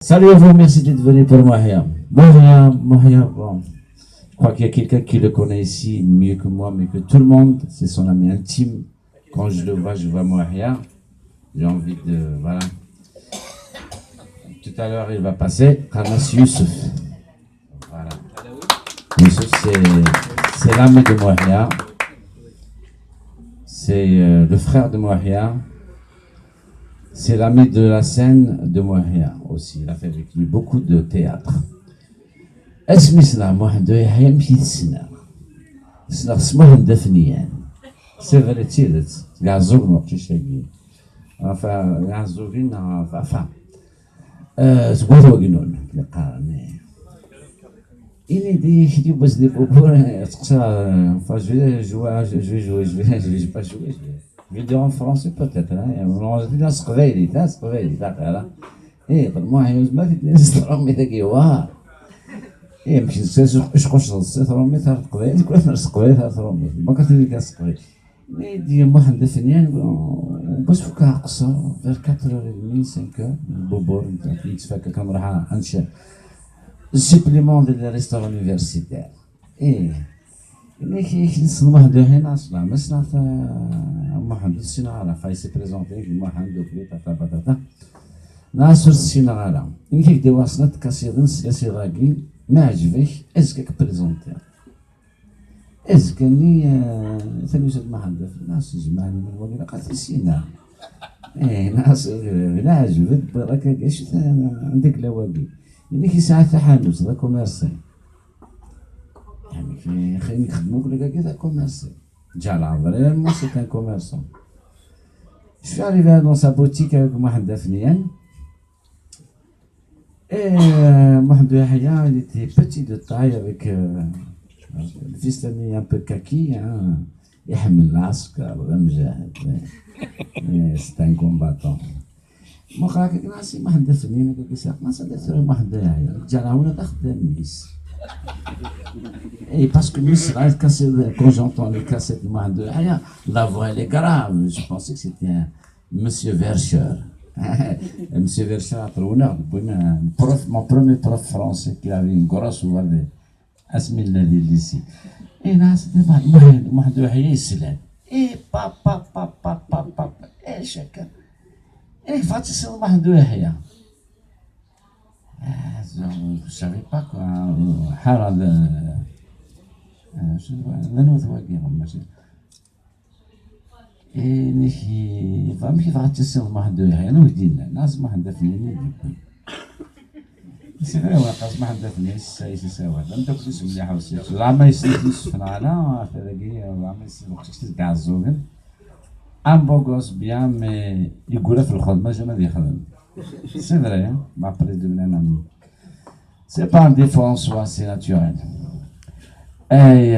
Salut à vous, merci d'être venu pour Mahia. Mahia, bon, je crois qu'il y a quelqu'un qui le connaît ici mieux que moi, mais que tout le monde, c'est son ami intime. Quand je le vois, je vois Mahia. J'ai envie de, voilà. Tout à l'heure, il va passer. Khanas Youssouf. Voilà. Youssouf, c'est l'ami de Mahia. C'est le frère de Mahia. C'est l'ami de la scène de Mahia aussi. Il a fait avec lui beaucoup de théâtre. اسمي سلام واحد يحيى مشي السنة سنة اسمه دفنيان سي فري تيرت كاع الزوج وقت شاقين فا كاع الزوجين فا تقول وقنون لقاني إني دي شدي بس دي بوبور تقصى فا جو با jouer je vais dire en français peut-être hein ناس قبايلي تاع ايه ما هي ما في ناس ترمي ذاك واه إيه مش إيش الصيت رمي ثار قبائل كل ناس قبائل ثار رمي ما كتبي كاس قبائل دي واحد دفنيان بس فوق قصة vers 4h30 5h بوبور يتفكر كان راح انشا السيبليمون ديال الريستوران يونيفرسيتير ايه اللي كيخلص واحد هنا اصلا مسنا واحد السينارا فاي سي بريزونتي واحد دوكلي تاتا ناصر السينارا اللي كيدير واسنات كاسيدن سلاسي راكي ما عجبك ازكاك بريزونتي ازكاني ثاني ما حد ناس جمعني من وقيلا قالت سينا ايه ناس لا عجبك راك ايش عندك لواقي يعني كي ساعات تحانوت ذا كوميرسي يعني خليني نخدموك لك كذا كوميرسي جا العبر مو سي كان كوميرسون Je suis arrivé dans sa boutique avec Mohamed Afnian. Et Mohamed Yahya, il était petit de taille avec le fils d'ami un peu kaki. يحمل العسكر ومجاهد. C'est un combattant. ما قالك ناسي Mohamed Afnian كي ساق ناس دثر Mohamed Yahya. جانا هنا تخدم ميس. Et parce que quand j'entends les cassettes de Mohamed Yahya, la voix elle est grave. Je pensais que c'était un Monsieur Verscher. Monsieur Verscher, mon premier prof français qui avait une grosse voix de Asmil Nadi ici. Et là, c'était Mohamed Yahya Islam. Et papa, et chacun. Et Fatih c'est Mohamed Yahya. Je ne savais pas quoi. Harald. نحي فمشي فقط تصير واحد يحيى أنا ودينا ناس ما حد دفنيني سيفري واقع ما حد دفنيني ساوى أنت كنت تسمع لي حوسي العام يسفن على فلاقي العام يسفن وقتك كاع الزوجن أم بوغوس بيان مي يقول في الخدمة جا ما يخدم سيفري ما بريد من سي با ان ديفو ان سوا سي ناتوريل اي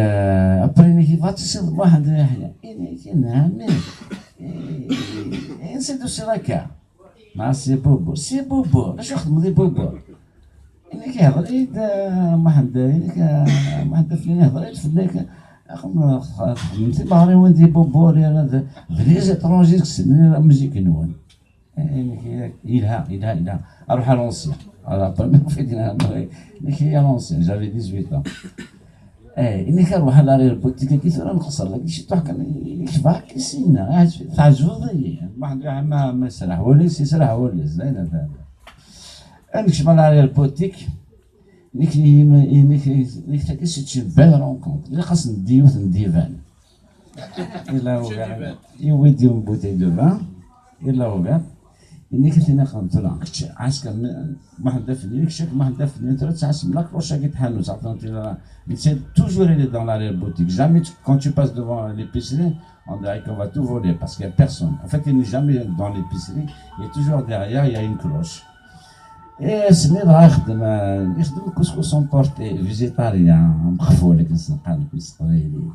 ابري كي فاتسير واحد يحيى نعم نسيتو سيراكا مع سي بوبو باش يخدموا دي بوبو انك يهضر واحد فلان يهضر يتفداك خدمتي باغي وين دي بوبو انا فليز اترونجي كسني مزيك نون إلها اروح على لونسيان على بريمير فيدينا نكي يا لونسيان جافي 18 ans إني كنروح على ريال بوتيكا كيثر نقصر لك شي طاح كيشبعك كيسينا تعجبني واحد ما يسرح وليس يسرح وليس زين هذا نكشف على ريال بوتيك نيك كيسيتشي بال رونكونت اللي خاص نديوث نديفان إلا هو كاع يودي من بوتي دو فان إلا هو كاع إني كنت نقنطلع عسكر واحد دفني كشك واحد دفني ترى تعسم لا كروشا كي تحنو تعطينا c'est toujours il est dans la boutique jamais quand tu passes devant l'épicerie on dirait qu'on va tout voler parce qu'il y a personne en fait il n'est jamais dans l'épicerie il est toujours derrière il y a une cloche et سنين راه يخدم الكسكس امبورتي فيجيتاريان مخفول لك نسلقها لك صغيرين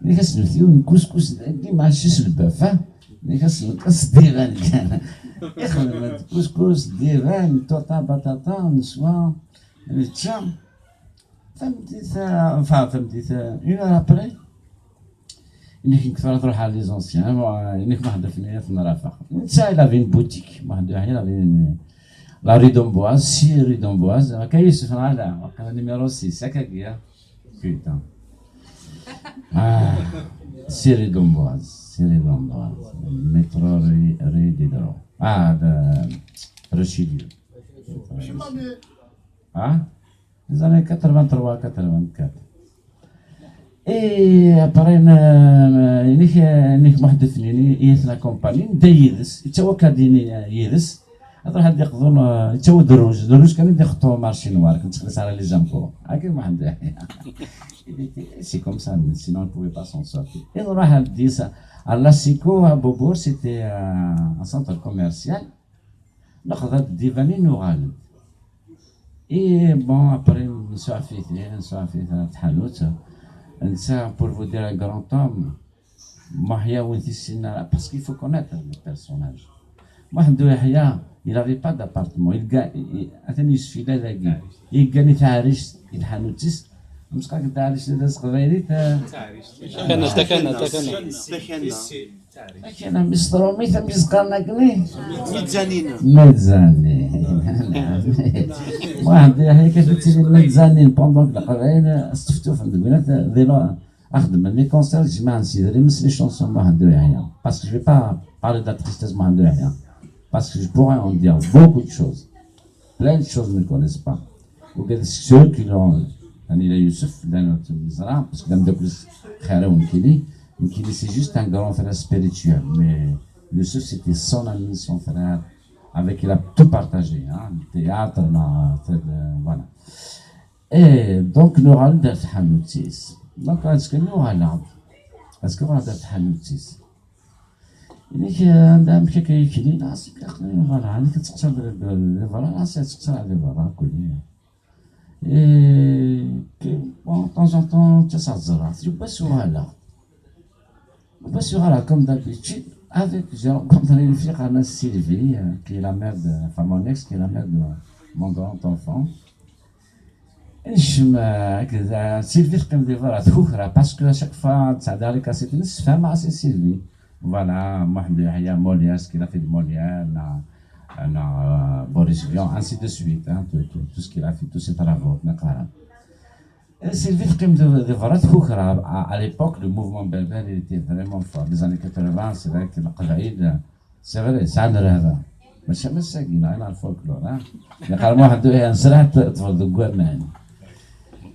اللي كنسلو الكسكس ديما شي الباف اللي كنسلقس ديغان كان يخدم الكسكس ديغان طوطا بطاطا نسوا التشام فهمتي اون اور ابري انك كثر تروح على لي زونسيان انك واحد في نرافق نتا الى فين بوتيك واحد الى فين La rue d'Amboise, 6 rue d'Amboise. Youssef, là, numéro 6, putain. Ah, 6 rue d'Amboise, 6 rue d'Amboise. Métro rue d'Hydro. Ah, de Richelieu. Ah, les années 83-84. Et après, واحد اثنين يثنا كومباني بدا يدس يتوا كاديني يدس هذا واحد يقضون يتوا دروج كانوا يخطوا مارشي نوار كنت تخلص على لي جامبو هاكا واحد سي كوم سا سينون on pouvait pas s'en sortir et نروح لديس على سيكو à Beaubourg c'était un centre commercial ناخذ ديفاني نغالب et bon après نسوع في حانوت نسا pour vous dire un grand homme parce qu'il faut connaître le personnage. Mohamed Yahya, il n'avait pas d'appartement. Il gagne تعريش الحانوتيس مش قاعد تعريش لازم قبايلي تكنا مسترومي تم يزقرنا كني ميتزانين واحد يحيى كيف تسير ميتزانين بوندون القبايل استفتوا في البنات ديروا أخدم لي كونسير جماعة نسيدري مثل لي شونسون Mohamed Yahya parce que je vais pas parler de la tristesse de Mohamed Yahya parce que je pourrais en dire beaucoup de choses plein de choses ne connaissent pas ceux qui l'ont يعني لا يوسف لا نزرع parce que دام plus خيره ونكيلي c'est juste un grand frère spirituel mais Youssef c'était son ami son frère avec qui il a tout partagé hein, le théâtre voilà et donc nous allons dans Hanoutis donc est-ce que nous allons dans Hanoutis إنك عندهم كيكلي ناس كأخذين برا أنا كتقصر برا ناس تقصر على برا كلها bon, de temps en temps, tu sais, tu peux sur là, comme d'habitude, j'ai rencontré une fille, Sylvie, qui est la mère de, enfin mon ex, qui est la mère de mon grand enfant. Et Sylvie, comme des voilà, parce que à chaque fois, ça a l'air c'est une femme, c'est Sylvie. Voilà, Mohamed Yahya, Molière, ce qu'il a fait de Molière, Boris Vian, ainsi de suite, hein, tout ce qu'il a fait, tous ses travaux. Sylvie Kim de Varat Khoukra, à l'époque, le mouvement berbère il était vraiment fort. Les années 80, c'est vrai que le Qadaïd, c'est vrai, ça a l'air. Mais c'est ça qui est le folklore. Il y a carrément un srat de Gouerman.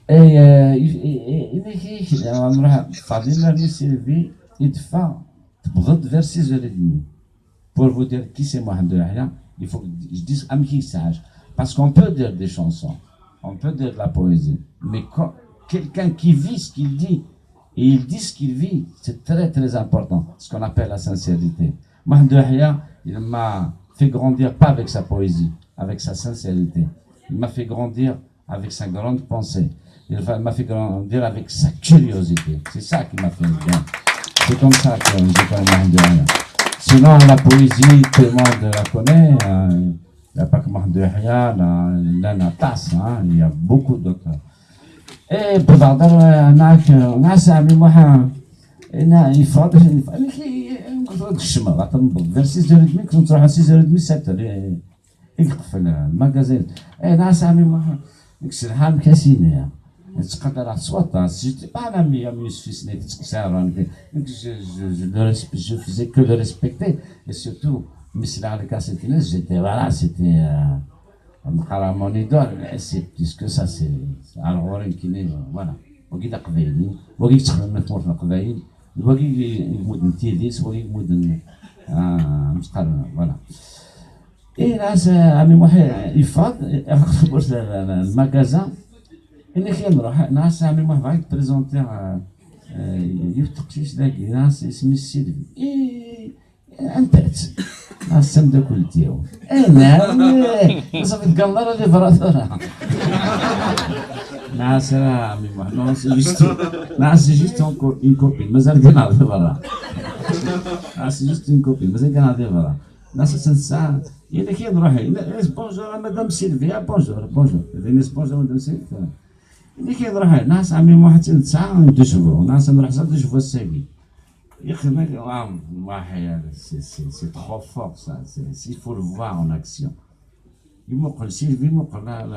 Et il a Fadil Sylvie, il fait vers 6h30. Pour vous dire qui c'est Mohamed Yahya, il faut que je dise à qui sage. Parce qu'on peut dire des chansons, on peut dire de la poésie, mais quand quelqu'un qui vit ce qu'il dit, et il dit ce qu'il vit, c'est très très important, ce qu'on appelle la sincérité. Mohamed Yahya, il m'a fait grandir pas avec sa poésie, avec sa sincérité. Il m'a fait grandir avec sa grande pensée. Il m'a fait grandir avec sa curiosité. C'est ça qui m'a fait bien. C'est comme ça que je connais Mohamed Yahya. Sinon, la poésie, tout le monde la connaît. Il n'y a pas que Mohamed Yahya, Lana Tass, il y a beaucoup d'autres. Et pour dire, on a Sami Mohamed, il faut vers 6h30, quand on sera à 6h30, 7h, il faut le magasin. Et on a Sami Mohamed, c'est un peu cassiné. تقدر تصوت سيتي با انا ميوس في سنيت تكسر je faisais que le respecter et surtout مثل على كاسيتينس j'étais voilà c'était mon idole c'est plus que ça c'est alors كاين voilà وكي قبايلي وكي تخدم في القبايل وكي يمود تيديس وكي يمود مستقر voilà et là عمي محي يفاض يخبر المغازان إنك نروح ناس عمي محي باغي بريزونتي يفتقشيش ذاك ناس اسمي سيلفي انتات ناس سمدا كل ديالو نعم صافي تقلر اللي فرات ناس عمي محي ناس جيست اون كوبين مازال كنهضر برا ناس جيست اون كوبين مازال كنهضر برا ناس سنسا إلا كي نروح بونجور مدام سيلفيا بونجور بونجور مدام سيلفيا إلا كي نروح ناس عمي محي ساعة ندوشفو ناس نروح ساعة ندوشفو الساقي c'est trop fort ça, il faut le voir en action. Sylvie,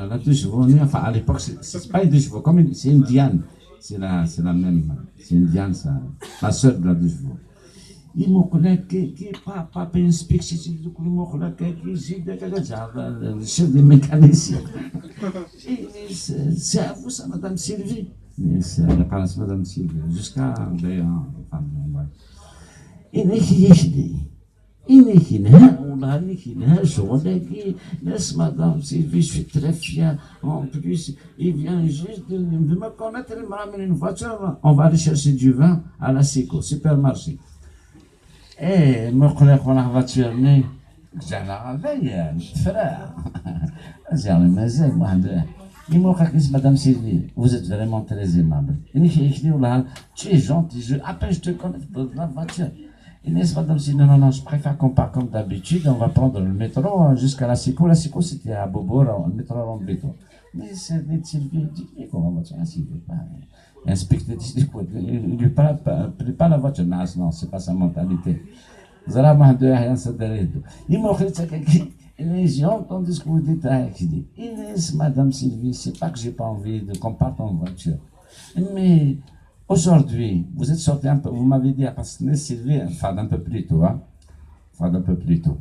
la deux chevaux, enfin à l'époque, c'est pas une deux chevaux, c'est une Diane. C'est la même, c'est une Diane, ça, la sœur de la deux chevaux. Pas une spécificité, le chef des mécaniciens. C'est à vous ça, Madame Sylvie. C'est à la Madame Sylvie, jusqu'à d'ailleurs, enfin, Madame Sylvie, je suis très fier. En plus, il vient juste de me connaître, il me ramène une voiture. On va aller chercher du vin à la Seco, supermarché. Et me connaît qu'on a la voiture, j'ai la réveille, frère. J'ai la maison, moi, il m'a dit, Madame Sylvie, vous êtes vraiment très aimable. Il m'a dit, tu es gentil, après je te connais dans la voiture. Il m'a dit, Madame Sylvie, non, je préfère qu'on part comme d'habitude, on va prendre le métro jusqu'à la Seco. La Seco, c'était à Bobo, le métro Rambito. Mais c'est Sylvie, il dit, comment va tu Sylvie? Inspecteur, il ne prend pas la voiture. Non, c'est pas sa mentalité. Il m'a dit, j'ai entendu ce que vous dites. Il dit, Madame Sylvie, c'est pas que j'ai pas envie qu'on parte en voiture. Mais aujourd'hui, vous êtes sorti un peu, vous m'avez dit, parce que Sylvie, enfin d'un peu plus tôt, hein. Enfin d'un peu plus tôt.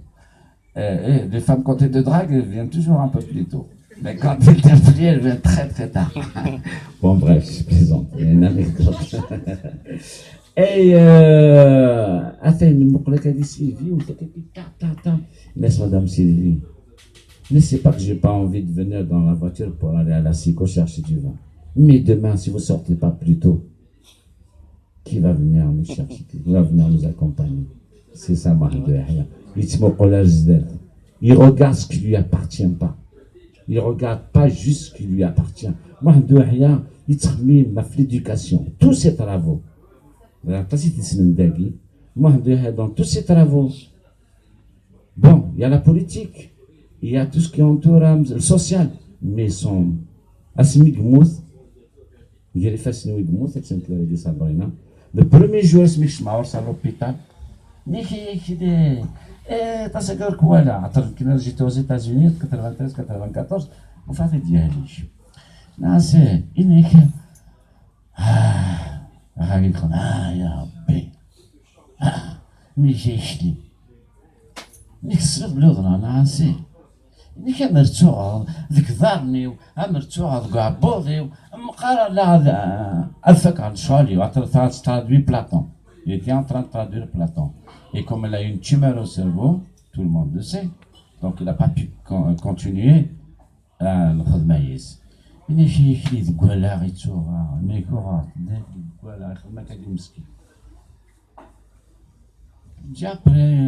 Et les femmes côté de drague, elles viennent toujours un peu plus tôt. Mais quand elles t'appuient, elles viennent très très tard. Bon bref, je plaisante, il y a une anecdote. Et attends, il me dit Sylvie, laisse Madame Sylvie. Ne sais pas que j'ai pas envie de venir dans la voiture pour aller à la Sico chercher du vin. Mais demain, si vous sortez pas plus tôt, qui va venir nous chercher, qui va venir nous accompagner? C'est ça, Mahmoud Yahya. Il regarde ce qui lui appartient pas. Il ne regarde pas juste ce qui lui appartient. Mahmoud Yahya, il termine l'éducation, tous ses travaux. Mahmoud Yahya, dans tous ses travaux, bon, il y a la politique, il y a tout ce qui entoure le social, mais son Asmi Gmouth, il est fasciné Gmouth, le premier jour, c'est à l'hôpital. تصدق كوالا عطر كنا جيت aux États-Unis 93 94 وفاتي ديالي ناس انك غادي يكون يا ربي ملي جايشلي نكسر بلوغنا ناسي انك مرتوع ذيك ظهرني مرتوع ذك عبوضي مقارا لا افك شالي وعطر traduit Platon. Il était en train de traduire Platon. Et comme elle a une tumeur au cerveau, tout le monde le sait, donc il n'a pas pu continuer à le khadmaïs. Il est écrit de Gouala et Tsora, mais quoi, de Gouala, il m'a dit Mski. J'ai après,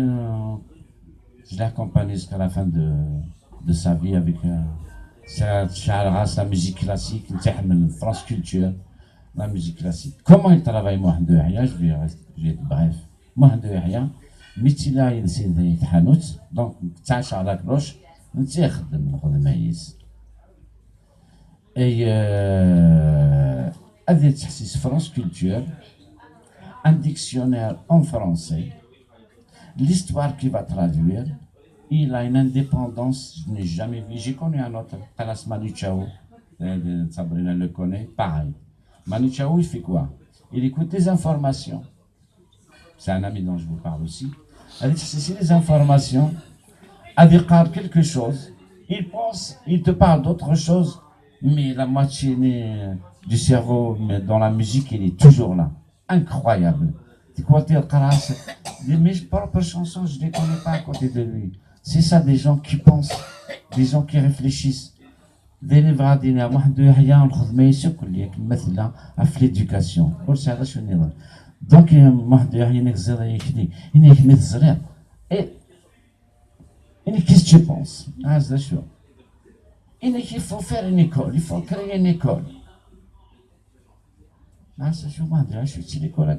je l'ai accompagné jusqu'à la fin de sa vie avec sa musique classique, France Culture, la musique classique. Comment il travaille, Mohamed Yahya? Je vais être bref. Mohamed Yahya, ميتيلا ينسين ذي تحانوت دونك تعاش على كروش نتا يخدم ناخذ المايز اي هذا تحسيس فرانس كولتور un dictionnaire en français, l'histoire qui va traduire, il a une indépendance, je n'ai jamais vu, j'ai connu un autre, Talas Manu Chao, Sabrina le connaît, pareil. Manu Chao, il fait quoi? Il écoute des informations. C'est un ami dont je vous parle aussi. C'est les informations. Il parle quelque chose. Il pense, il te parle d'autre chose, mais la moitié du cerveau, mais dans la musique, il est toujours là. Incroyable. C'est quoi dire, mes propres chansons, je ne les connais pas à côté de lui. C'est ça, des gens qui pensent, des gens qui réfléchissent. l'éducation. Donc, et qu'est-ce que tu penses? Ah, c'est sûr. Il faut faire une école, il faut créer une école. Ah, c'est sûr, je suis à l'école.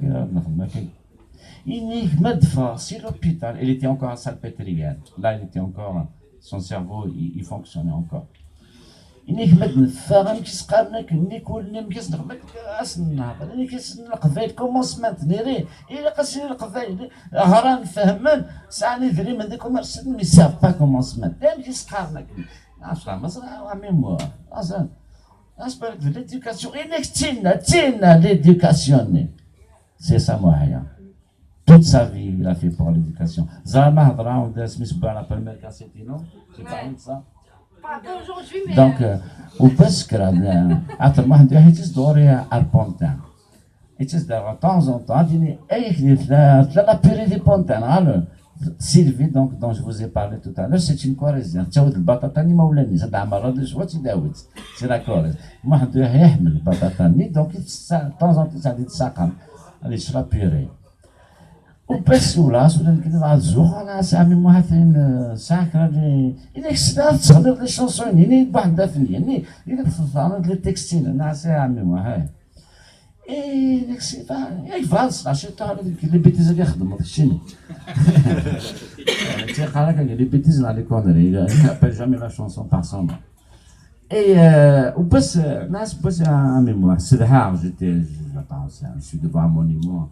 C'est l'hôpital. Il était encore à Salpêtrière. Là, il était encore, son cerveau, il fonctionnait encore. إنك مدن فاهم كيسقارنك نيكول نيم كيسنقلك أصنع إنك كيسنقفايل كومونسمنت نيري إلا قاسي القفايل هران فهمان سعني ذري من ذيك ومرسل مي ساف با كومونسمنت نيم كيسقارنك mémoire. L'éducation, l'éducation. C'est ça, moi. Toute sa vie, il a fait pour l'éducation. Zama Hadra, on a mis la première cassette, non? J'ai parlé de ça. Pas d'aujourd'hui, mais. Donc, وبسكر عطر واحد يحيتس دوري البونتان. يحيتس دار temps en temps, ديني أي كليف لا بيري دي بونتان. على Sylvie, donc, dont je vous ai parlé tout à l'heure, c'est une Corrézienne. تاود البطاطا اللي مولاني زاد عمر هذا شو تداوت. C'est la Corrèze. واحد يحمل البطاطا ني donc temps en temps ça dit ساقم. اللي يشرب بيري. وبس ولاص ولا نكذب على الزوق انا سامي مهثين ساكره لي الا كسبت تصدر لي شونسون يعني بواحد دافني يعني الا تصدر لي تكستيل انا سامي مهاي اي داك الشيء اي فالس عشان تاع لي بيتيز اللي يخدم هذا الشيء تيقال لك لي بيتيز على لي كونري با جامي لا شونسون بار سون اي وبس ناس بس ميموار سدها جيتي je suis devant un monument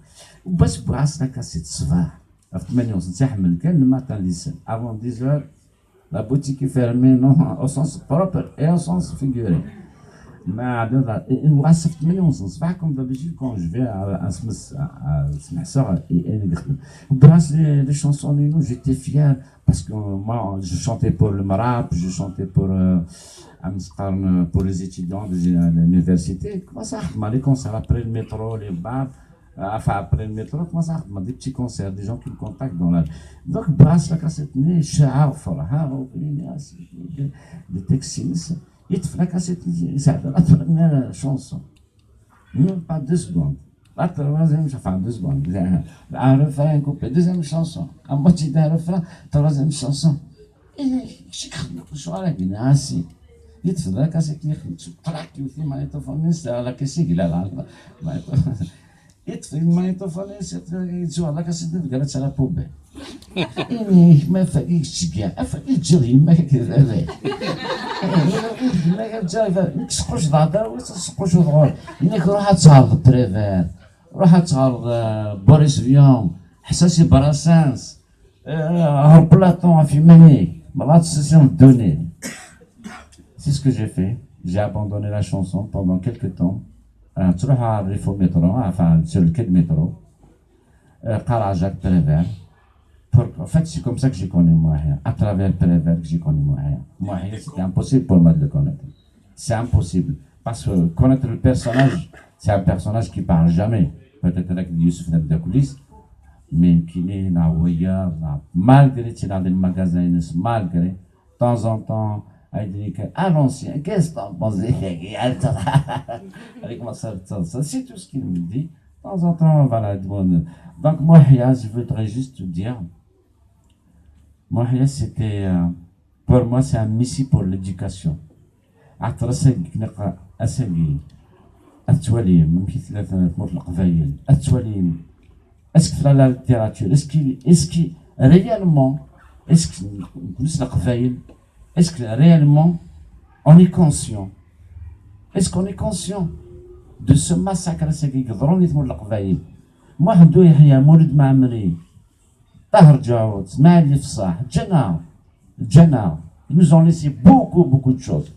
وبس براسنا كاسيت الصباح في 8 ونص نتحمل كان الماتان ليسن avant 10 heures la boutique est fermée non au sens propre et au sens figuré ما عندنا نوصل في 8 ونص الصباح كوم دابيجيد كون جو في نسمع صغر انا نخدم براس لي شونسون j'étais fier parce que moi je chantais pour le rap je chantais pour les étudiants de l'université. Comment ça a les concerts après le métro, les bars, enfin après le métro, comment ça a des petits concerts, des gens qui me contactent dans la. Donc, brasse la cassette, Shah, Farah, des Texans, il te fait la cassette, c'est la première chanson. Non, pas 2 secondes. La troisième, enfin 2 secondes. Un refrain, un couplet, deuxième chanson. À moitié d'un refrain, troisième chanson. Et je suis assis. يدفن ذاك كاسيك طلع كيوثي مايتوفونيس على كاسيك لا يدفن مايتوفونيس يتسوى على كاسيك قالت على بوبي إني ما فاقيش كاع أفاقي جري ما كذا ما جاي نكسقوش ضعضا وتسقوش ضغور إنك روح تعرض بريفير روح تعرض بوريس فيون حساسي براسانس بلاطون في مني مرات سيسيون دوني. C'est ce que j'ai fait. J'ai abandonné la chanson pendant quelques temps. Tu vas au métro, enfin sur le quai de métro. Jacques Prévert. En fait, c'est comme ça que j'ai connu Mouahia. À travers Prévert que j'ai connu Mouahia. Mouahia, c'était impossible pour moi de le connaître. C'est impossible. Parce que connaître le personnage, c'est un personnage qui parle jamais. Peut-être avec Youssouf Nabdakoulis. Mais qui n'est pas malgré qu'il est dans des magasins, malgré, de temps en temps, à l'ancien, qu'est-ce que t'en penses? Avec ma soeur, ça, c'est tout ce qu'il me dit. De temps en temps, voilà. Donc, Mouahia, je voudrais juste te dire, Mouahia, c'était, pour moi, c'est un messie pour l'éducation. التواليم يمكن 3 مطلق فايل التواليم اسك لا ليتيراتور اسكي réellement اسك نسلق فايل est-ce que réellement on est conscient? Est-ce qu'on est conscient de ce massacre qui يقدرون يتموا القبايل؟ واحد يحيى مولد معمري طاهر جاوود اسماعيل الفصاح جنا ils nous ont laissé beaucoup de choses.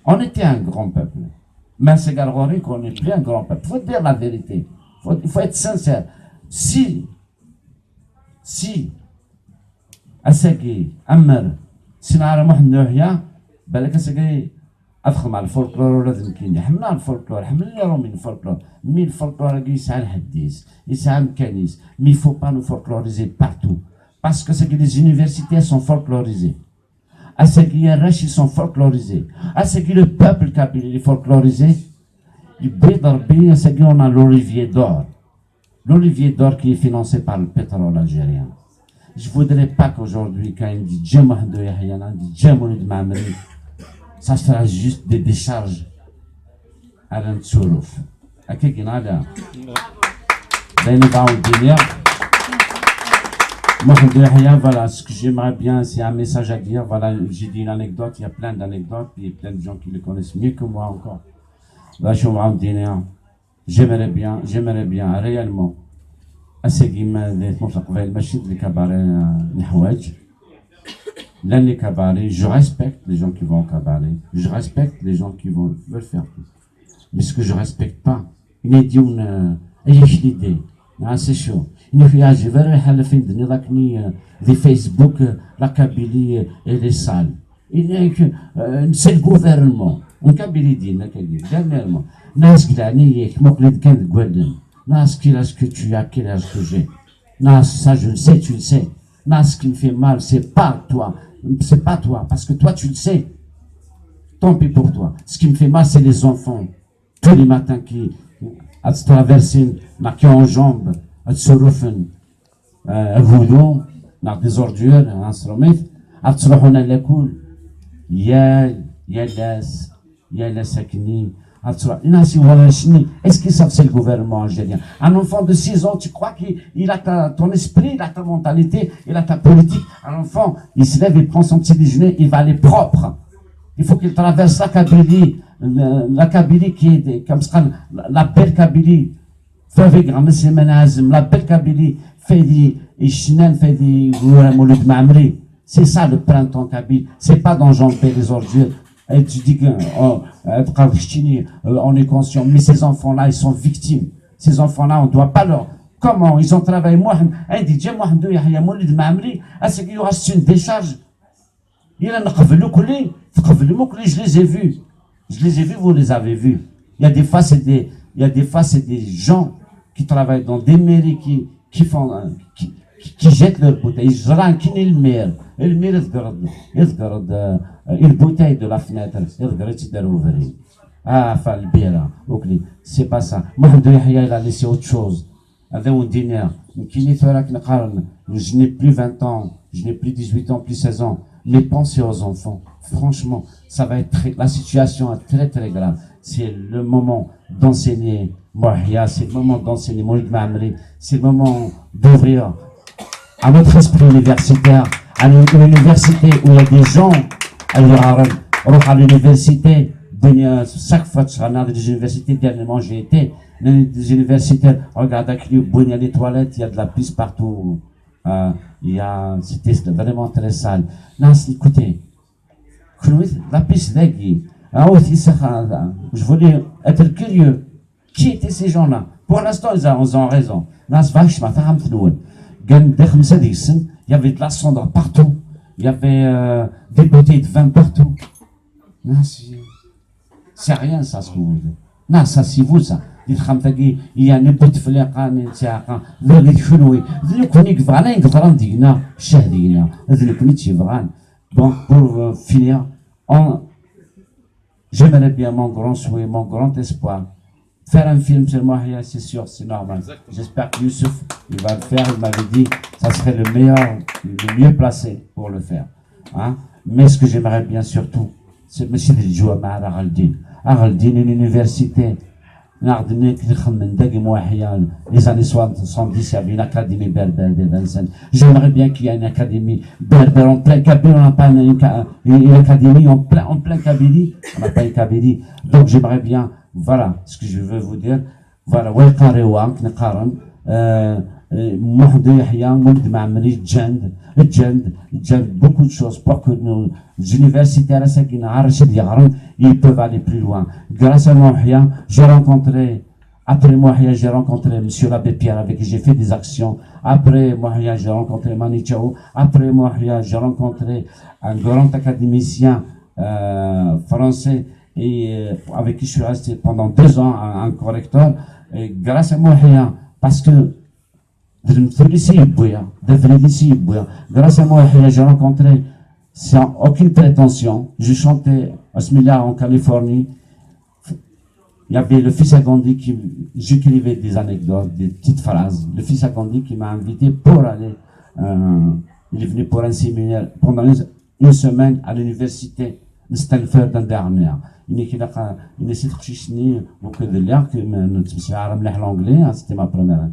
On était un grand peuple. Mais c'est Gargori qu'on n'est plus un grand peuple. Il faut dire la vérité. Il faut être sincère. Si Asaki, Amr, سنعرف واحد نوعية بالك ساقي ادخل مع الفولكلور لازم كاين حملنا الفولكلور حملنا رومين الفولكلور مي الفولكلور يسعى الحديث يسعى مكانيس مي فو با نو فولكلوريزي بارتو باسكو ساقي لي زونيفرسيتي سون فولكلوريزي اساقي الراشي سون فولكلوريزي اساقي لو بوبل كابيلي فولكلوريزي يبيض ربي ساقي اون لوليفيي دور qui est financé par le pétrole algérien. Je ne voudrais pas qu'aujourd'hui, quand il dit Djemou de Yahyana, il dit Djemou de Mamri, ça sera juste des décharges à l'Antsouruf. À qui qu'il y a là? Mohamed Yahya, voilà, ce que j'aimerais bien, c'est un message à dire. Voilà, j'ai dit une anecdote, il y a plein d'anecdotes, puis il y a plein de gens qui le connaissent mieux que moi encore. J'aimerais bien, réellement. أساقي ما مطلق في المشي اللي كبار نحواج Là, les cabarets, je respecte les gens qui vont au cabaret. Je respecte les gens qui veulent faire tout. Mais ce que je respecte pas, il est dit l'idée. Ah, c'est chaud. Il y a, je vais des Facebook, la Kabylie et les salles. Il y a que, c'est le gouvernement. On Kabylie dit, dernièrement. Nas Glani, Moklet Ken Gweden. Nas, quel âge que tu as, quel âge que j'ai. Nas, ça je le sais, tu le sais. Nas, ce qui me fait mal, c'est pas toi. C'est pas toi, parce que toi, tu le sais. Tant pis pour toi. Ce qui me fait mal, c'est les enfants. Tous les matins qui traversent, qui en jambes, se rufen, voodoo, des ordures, un instrument, se rufen à l'école. يا لاس ساكنين est-ce qu'ils savent c'est le gouvernement algérien? Un enfant de 6 ans, tu crois qu'il a ton esprit, il a ta mentalité, il a ta politique. Un enfant, il se lève, il prend son petit déjeuner, il va aller propre. Il faut qu'il traverse la Kabylie qui est comme ça, la belle Kabylie. La belle Kabylie fait des Ishnel, fait des Mouloud Mamri. C'est ça le printemps kabyle. C'est pas d'enjamber les ordures. Et tu dis qu'on est conscient. Mais ces enfants-là, ils sont victimes. Ces enfants-là, on doit pas leur... Comment? Ils ont travaillé. Moi, un DJ, moi, c'est qu'il y aura une décharge. Je les ai vus. Je les ai vus, vous les avez vus. Il y a des fois, c'est des gens qui travaillent dans des mairies qui font, qui jettent leurs bouteilles. Ils ranquinent le maire. Le maire, il regarde une bouteille de la fenêtre. Il regarde, il ouvert. Ah, Falbira. C'est pas ça. Mohamed Yahya, il a laissé autre chose. Avec un dîner. Je n'ai plus 20 ans. Je n'ai plus 18 ans, plus 16 ans. Mais pensez aux enfants. Franchement, ça va être la situation est très très grave. C'est le moment d'enseigner Mohia, c'est le moment d'enseigner Moulid Mamri, c'est le moment d'ouvrir à notre esprit universitaire, à une université où il y a des gens, à l'université, chaque fois que je rentre dans des universités, dernièrement j'ai été, dans des universités, regarde, il y a des toilettes, il y a de la pisse partout, c'était vraiment très sale. Non, écoutez, la piste d'Agui, je voulais être curieux. Qui étaient ces gens-là? Pour l'instant, ils ont raison. Il y avait de la cendre partout. Il y avait des bouteilles de vin partout. Non, c'est rien, ça, ce que vous dites. Non, ça, c'est vous, ça. Il y a une petite fleur, donc, pour finir, j'aimerais bien mon grand souhait, mon grand espoir. Faire un film sur Mohia, c'est sûr, c'est normal. J'espère que Youssouf, il va le faire. Il m'avait dit ça serait le mieux placé pour le faire. Hein? Mais ce que j'aimerais bien surtout, c'est M. Diljouama à Araldin, une université. Les années 70, il y avait une académie berbère de Vincennes. J'aimerais bien qu'il y ait une académie berbère en plein Kabylie. On n'a pas une académie en plein Kabylie. On n'a pas une Kabylie. Donc j'aimerais bien, voilà ce que je veux vous dire. Voilà, Mohamed Yahya, Moulid Mamri, beaucoup de choses pour que nos universitaires, ils peuvent aller plus loin. Grâce à Mohia, après Mohia, j'ai rencontré M. l'abbé Pierre avec qui j'ai fait des actions. Après Mohia, j'ai rencontré Mani Chao. Après Mohia, j'ai rencontré un grand académicien français et avec qui je suis resté pendant 2 ans, un correcteur. Et grâce à Mohia, parce que grâce à moi, j'ai rencontré, sans aucune prétention, j'ai chanté à Smilla en Californie. Il y avait le fils à Gandhi qui, j'écrivais des anecdotes, des petites phrases. Le fils à Gandhi qui m'a invité pour aller, il est venu pour un séminaire pendant une semaine à l'université de Stanford en dernière. Il essaie de chercher beaucoup de liens que l'anglais, c'était ma première.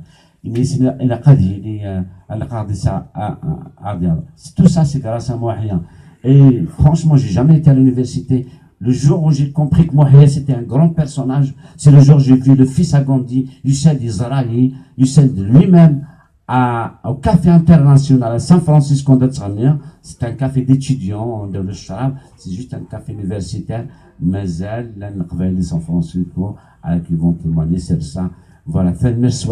Tout ça, c'est grâce à Mohia. Et franchement, j'ai jamais été à l'université. Le jour où j'ai compris que Mohia, c'était un grand personnage, c'est le jour où j'ai vu le fils à Gandhi, Youssef Israëli, Youssef lui-même, au café international à San Francisco de Tsamia. C'est un café d'étudiants de l'Ishrab, c'est juste un café universitaire. Mazal, là, les San Francisco, qui vont témoigner sur ça. Voilà, merci,